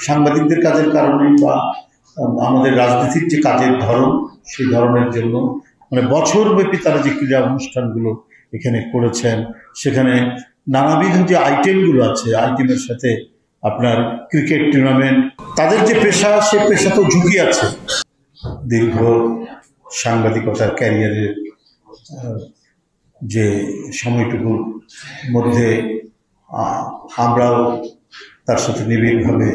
সাংবাদিকদের কাজের কারণে বা আমাদের রাজনীতির যে কাজের ধরন সেই ধরনের জন্য মানে বছরব্যাপী তারা যে ক্রীড়া অনুষ্ঠানগুলো এখানে করেছেন, সেখানে নানাবিধ যে আইটেমগুলো আছে, আইটেমের সাথে আপনার ক্রিকেট টুর্নামেন্ট, তাদের যে পেশা সে পেশা তো ঝুঁকি আছে। দীর্ঘ সাংবাদিকতার ক্যারিয়ারের যে সময়টুকুর মধ্যে আমরাও তার সাথে নিবিড়ভাবে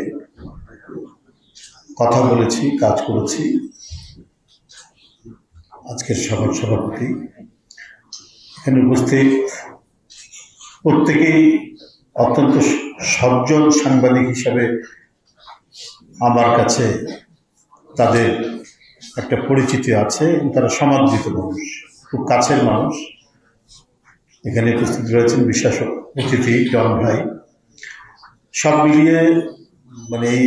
কথা বলেছি, কাজ করেছি। আজকের সভাপতি এখানে উপস্থিত প্রত্যেকেই অত্যন্ত সজ্জন সাংবাদিক হিসাবে আমার কাছে তাদের একটা পরিচিতি আছে এবং তারা সমাদৃত মানুষ, খুব কাছের মানুষ। এখানে উপস্থিত রয়েছেন বিশেষ অতিথি জন ভাই। সব মিলিয়ে মানে এই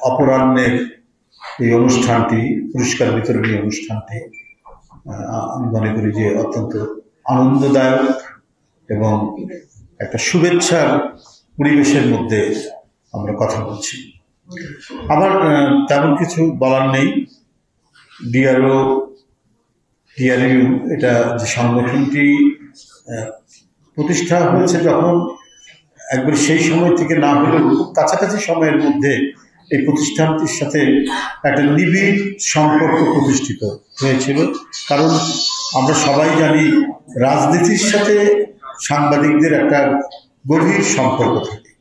অপরাহ্নের এই অনুষ্ঠানটি, পুরস্কার বিতরণী অনুষ্ঠানটি আমি মনে করি যে অত্যন্ত আনন্দদায়ক এবং একটা শুভেচ্ছার পরিবেশের মধ্যে আমরা কথা বলছি। আমার তেমন কিছু বলার নেই। ডিআরইউ এটা যে সংগঠনটি প্রতিষ্ঠা হয়েছে যখন একবার সেই সময় থেকে না হলেও খুব কাছাকাছি সময়ের মধ্যে এই প্রতিষ্ঠানটির সাথে একটা নিবিড় সম্পর্ক প্রতিষ্ঠিত হয়েছিল। কারণ আমরা সবাই জানি রাজনীতির সাথে সাংবাদিকদের একটা গভীর সম্পর্ক থাকে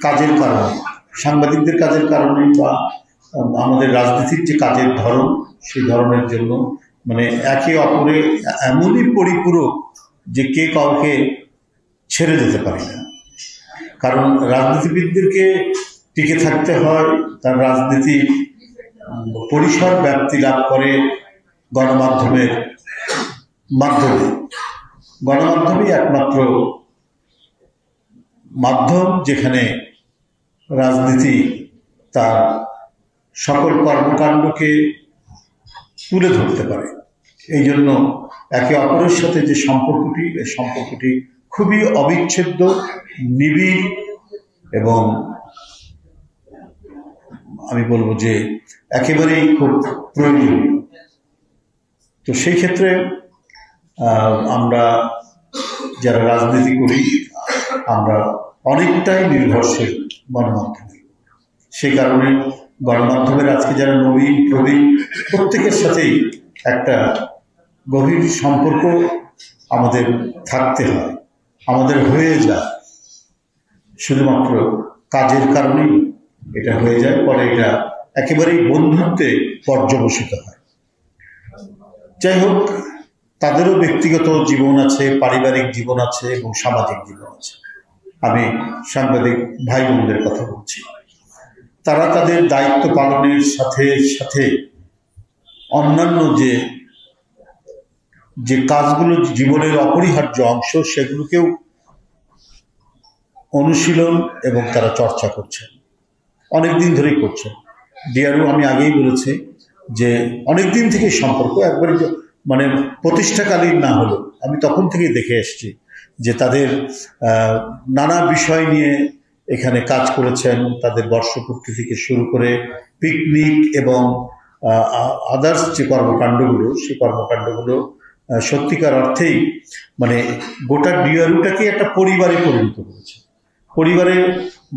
কাজের কারণে, সাংবাদিকদের কাজের কারণে বা আমাদের রাজনীতির যে কাজের ধরন সেই ধরনের জন্য মানে একে অপরে এমনই পরিপূরক যে কে কাউকে ছেড়ে যেতে পারে না। কারণ রাজনীতিবিদদেরকে টিকে থাকতে হয়, তার রাজনীতি পরিসর ব্যাপ্তি লাভ করে গণমাধ্যমের মাধ্যমে। গণমাধ্যমই একমাত্র মাধ্যম যেখানে রাজনীতি তার সকল কর্মকাণ্ডকে তুলে ধরতে পারে। এই জন্য একে অপরের সাথে যে সম্পর্কটি, এই সম্পর্কটি খুবই অবিচ্ছেদ্য, নিবিড় এবং আমি বলবো যে একেবারেই খুব প্রয়োজনীয়। তো সেই ক্ষেত্রে আমরা যারা রাজনীতি করি আমরা অনেকটাই নির্ভরশীল গণমাধ্যমে। সেই কারণে গণমাধ্যমের আজকে যারা নবীন প্রবীণ প্রত্যেকের সাথেই একটা গভীর সম্পর্ক আমাদের থাকতে হয়, আমাদের হয়ে যায়। শুধুমাত্র কাজের কারণেই এটা হয়ে যায়, পরে এটা একেবারেই বন্ধুত্বে পর্যবসিত হয়। যাই হোক, তাদেরও ব্যক্তিগত জীবন আছে, পারিবারিক জীবন আছে এবং সামাজিক জীবন আছে। আমি সাংবাদিক ভাই বোনদের কথা বলছি। তারা তাদের দায়িত্ব পালনের সাথে সাথে অন্যান্য যে কাজগুলো জীবনের অপরিহার্য অংশ সেগুলোকেও অনুশীলন এবং তারা চর্চা করছেন, অনেকদিন ধরেই করছেন। ডিআরইউ আমি আগেই বলেছি যে অনেকদিন থেকে সম্পর্ক, একবারে মানে প্রতিষ্ঠাকালীন না হলেও আমি তখন থেকেই দেখে এসেছি যে তাদের নানা বিষয় নিয়ে এখানে কাজ করেছেন। তাদের বর্ষপূর্তি থেকে শুরু করে পিকনিক এবং আদার্স যে কর্মকাণ্ডগুলো, সেই কর্মকাণ্ডগুলো সত্যিকার অর্থেই মানে গোটা ডিআরইউটাকে একটা পরিবারে পরিণত করেছে। পরিবারে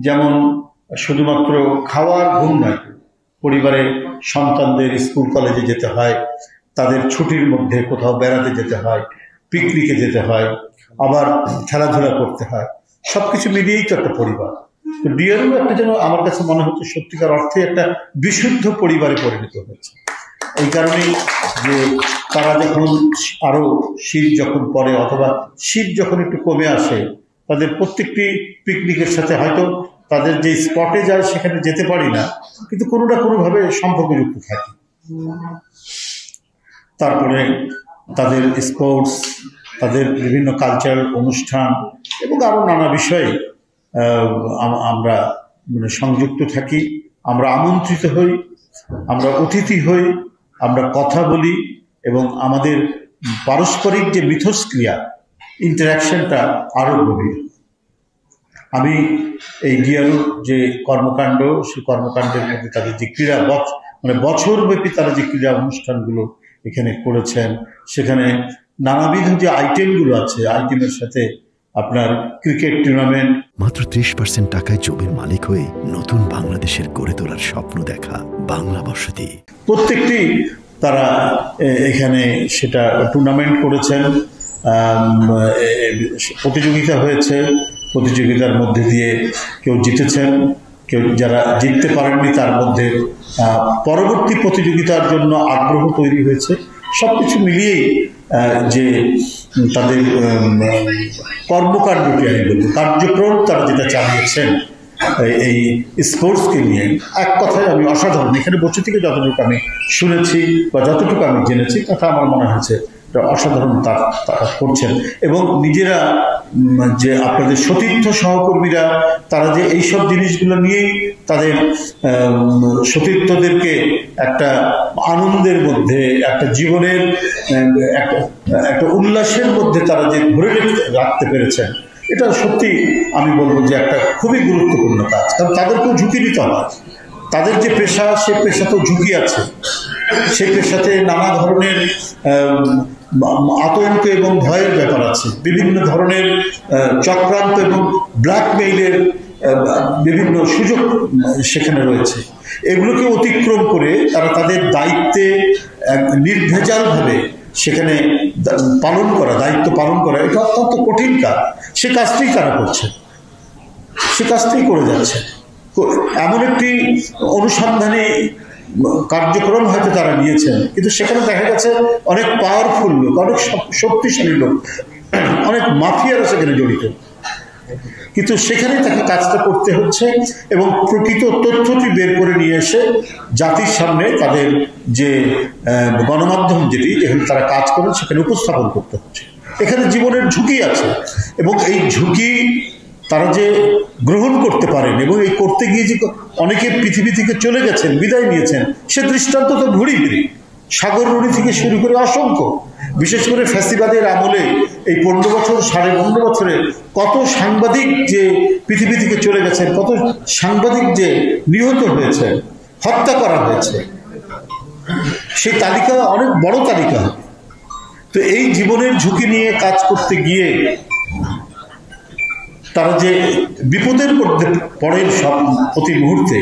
যেমন শুধুমাত্র খাওয়ার ঘুম নয়, পরিবারে সন্তানদের স্কুল কলেজে যেতে হয়, তাদের ছুটির মধ্যে কোথাও বেড়াতে যেতে হয়, পিকনিকে যেতে হয়, আবার খেলাধুলা করতে হয়, সবকিছু মিলিয়েই তো একটা পরিবার। তো ডিআরইউ একটা যেন আমার কাছে মনে হচ্ছে সত্যিকার অর্থে একটা বিশুদ্ধ পরিবারে পরিণত হয়েছে। এই কারণেই যে তারা যখন আরো শীত যখন পড়ে অথবা শীত যখন একটু কমে আসে, তাদের প্রত্যেকটি পিকনিকের সাথে হয়তো তাদের যে স্পটে যায় সেখানে যেতে পারি না, কিন্তু কোনো না কোনোভাবে সম্পর্কযুক্ত থাকি। তারপরে তাদের স্পোর্টস, তাদের বিভিন্ন কালচারাল অনুষ্ঠান এবং আরও নানা বিষয়ে আমরা মানে সংযুক্ত থাকি। আমরা আমন্ত্রিত হই, আমরা অতিথি হই, আমরা কথা বলি এবং আমাদের পারস্পরিক যে মিথস্ক্রিয়া, ইন্টারাকশনটা আরও গভীর। আমি এই ডিআরইউর যে কর্মকাণ্ড, সেই কর্মকাণ্ডের মধ্যে তাদের যে ক্রীড়া মানে বছরব্যাপী তারা যে ক্রীড়া অনুষ্ঠানগুলো এখানে করেছেন, সেখানে নানাবিধ যে আইটেমগুলো আছে, আইটেমের সাথে আপনার ক্রিকেট টুর্নামেন্ট। মাত্র 30% টাকায় জমির মালিক হয়ে নতুন বাংলাদেশের গড়ে তোলার স্বপ্ন দেখা বাংলা বসতি। প্রত্যেকটি তারা এখানে সেটা টুর্নামেন্ট করেছেন, প্রতিযোগিতা হয়েছে, প্রতিযোগিতার মধ্যে দিয়ে কেউ জিতেছেন, কেউ যারা জিততে পারেননি তার মধ্যে পরবর্তী প্রতিযোগিতার জন্য আগ্রহ তৈরি হয়েছে। সব কিছু মিলিয়েই যে তাদের কর্মকাণ্ডটি আমি বলব, কার্যক্রম তারা যেটা চালিয়েছেন এই স্পোর্টসকে নিয়ে, এক কথায় আমি অসাধারণ। এখানে বসে থেকে যতটুকু আমি শুনেছি বা যতটুকু আমি জেনেছি, কথা আমার মনে হয়েছে অসাধারণ তারা করছেন। এবং নিজেরা যে আপনাদের সতীর্থ সহকর্মীরা, তারা যে এইসব জিনিসগুলো নিয়েই তাদের সতীর্থদেরকে একটা আনন্দের মধ্যে, একটা জীবনের একটা উল্লাসের মধ্যে তারা যে ধরে রাখতে পেরেছেন, এটা সত্যি আমি বলবো যে একটা খুবই গুরুত্বপূর্ণ কাজ। কারণ তাদেরকেও ঝুঁকি নিতে হয়। তাদের যে পেশা, সে পেশাতেও ঝুঁকি আছে, সে পেশাতে নানা ধরনের আতঙ্ক এবং ভয়ের ব্যাপার আছে, বিভিন্ন ধরনের চক্রান্ত এবং ব্ল্যাকমেইলের বিভিন্ন সুযোগ সেখানে রয়েছে। এগুলোকে অতিক্রম করে তারা তাদের দায়িত্বে নির্ভেজালভাবে সেখানে দায়িত্ব পালন করা, এটা অত্যন্ত কঠিন কাজ। সে কাজটি তারা করছে, সে কাজটাই করে যাচ্ছে। এমন একটি অনুসন্ধানী কার্যক্রম হয়তো তারা নিয়েছেন, কিন্তু সেখানে দেখা গেছে অনেক পাওয়ারফুল লোক, অনেক শক্তিশালী লোক, অনেক মাফিয়ারা সেখানে জড়িত, কিন্তু সেখানে তাকে কাজটা করতে হচ্ছে এবং প্রকৃত তথ্যটি বের করে নিয়ে এসে জাতির সামনে তাদের যে গণমাধ্যম যেখানে তারা কাজ করেন সেখানে উপস্থাপন করতে হচ্ছে। এখানে জীবনের ঝুঁকি আছে এবং এই ঝুঁকি তারা যে গ্রহণ করতে পারেন এবং এই করতে গিয়ে যে অনেকে পৃথিবী থেকে চলে গেছেন, বিদায় নিয়েছেন, সে দৃষ্টান্ত তো ভুড়ি সাগর রুনি থেকে শুরু করে অসংখ্য। বিশেষ করে ফ্যাসিবাদের আমলে এই 15 বছর 15.5 বছরে কত সাংবাদিক যে পৃথিবী থেকে চলে গেছেন, কত সাংবাদিক যে নিহত হয়েছে, হত্যা করা হয়েছে, সেই তালিকা অনেক বড় তালিকা। তো এই জীবনের ঝুঁকি নিয়ে কাজ করতে গিয়ে তারা যে বিপদের মধ্যে পড়েন সব প্রতি মুহূর্তে,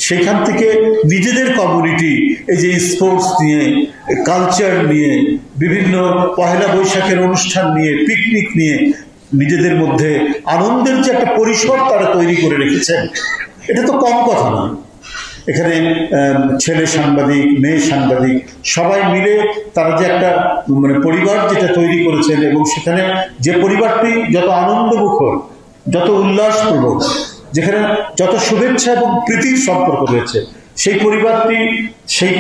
সেখান থেকে নিজেদের কমিউনিটি, এই যে স্পোর্টস নিয়ে, কালচার নিয়ে, বিভিন্ন পহেলা বৈশাখের অনুষ্ঠান নিয়ে, পিকনিক নিয়ে নিজেদের মধ্যে আনন্দের যে একটা পরিসর তারা তৈরি করে রেখেছেন, এটা তো কম কথা নয়। এখানে ছেলে সাংবাদিক, মেয়ে সাংবাদিক সবাই মিলে তারা যে একটা মানে পরিবার যেটা তৈরি করেছেন, এবং সেখানে যে পরিবারটি যত আনন্দমুখর, যত উল্লাসপূর্বক, যেখানে যত শুভেচ্ছা এবং প্রীতির সম্পর্ক রয়েছে, সেই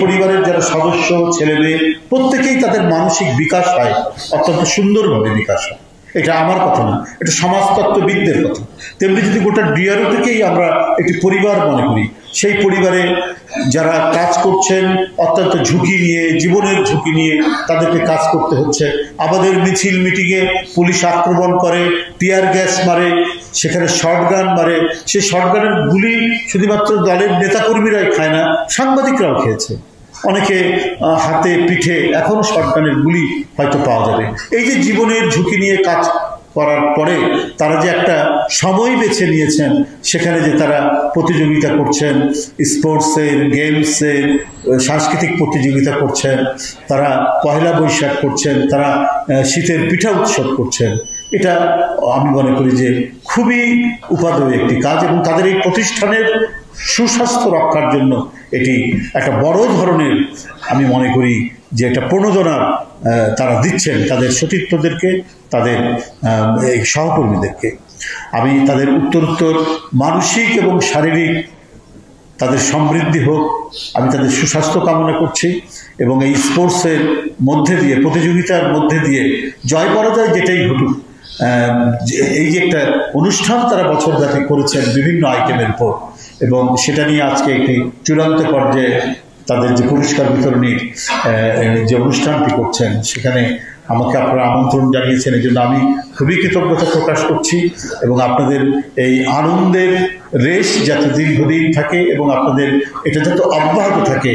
পরিবারের যারা সদস্য, ছেলে মেয়ে, প্রত্যেকেই তাদের মানসিক বিকাশ হয়, অত্যন্ত সুন্দরভাবে বিকাশ হয়। এটা আমার কথা না, এটা সমাজতত্ত্ববিদদের কথা। তেমনি যদি গোটা ডিআরইউ থেকেই আমরা একটি পরিবার মনে করি, সেই পরিবারে যারা কাজ করছেন অত্যন্ত ঝুঁকি নিয়ে, জীবনের ঝুঁকি নিয়ে তাদেরকে কাজ করতে হচ্ছে। আমাদের মিছিল মিটিংয়ে পুলিশ আক্রমণ করে, টিয়ার গ্যাস মারে, সেখানে শর্টগান মারে। সেই শর্টগানের গুলি শুধুমাত্র দলের নেতাকর্মীরাই খায় না, সাংবাদিকরাও খেয়েছে। অনেকে হাতে পিঠে এখনো শর্টগানের গুলি হয়তো পাওয়া যাবে। এই যে জীবনের ঝুঁকি নিয়ে কাজ করার পরে তারা যে একটা সময় বেছে নিয়েছেন, সেখানে যে তারা প্রতিযোগিতা করছেন, স্পোর্টসের, গেমসের, সাংস্কৃতিক প্রতিযোগিতা করছেন, তারা পহেলা বৈশাখ করছেন, তারা শীতের পিঠা উৎসব করছেন, এটা আমি মনে করি যে খুবই উপাদেয় একটি কাজ। এবং তাদের এই প্রতিষ্ঠানের সুস্বাস্থ্য রক্ষার জন্য এটি একটা বড় ধরনের, আমি মনে করি যে একটা প্রণোদনা তারা দিচ্ছেন তাদের সতীর্থদেরকে, তাদের এই সহকর্মীদেরকে। আমি তাদের উত্তরোত্তর মানসিক এবং শারীরিক তাদের সমৃদ্ধি হোক, আমি তাদের সুস্বাস্থ্য কামনা করছি। এবং এই স্পোর্টসের মধ্যে দিয়ে, প্রতিযোগিতার মধ্যে দিয়ে জয় পরাজয় যেটাই ঘটুক, এই যে একটা অনুষ্ঠান তারা বছরব্যাপী করেছেন বিভিন্ন আইটেমের উপর, এবং সেটা নিয়ে আজকে একটি চূড়ান্ত পর্যায়ে তাদের যে পুরস্কার বিতরণীর যে অনুষ্ঠানটি করছেন, সেখানে আমাকে আপনারা আমন্ত্রণ জানিয়েছেন, এই জন্য আমি খুবই কৃতজ্ঞতা প্রকাশ করছি। এবং আপনাদের এই আনন্দের রেশ যাতে দীর্ঘদিন থাকে এবং আপনাদের এটা যাতে অব্যাহত থাকে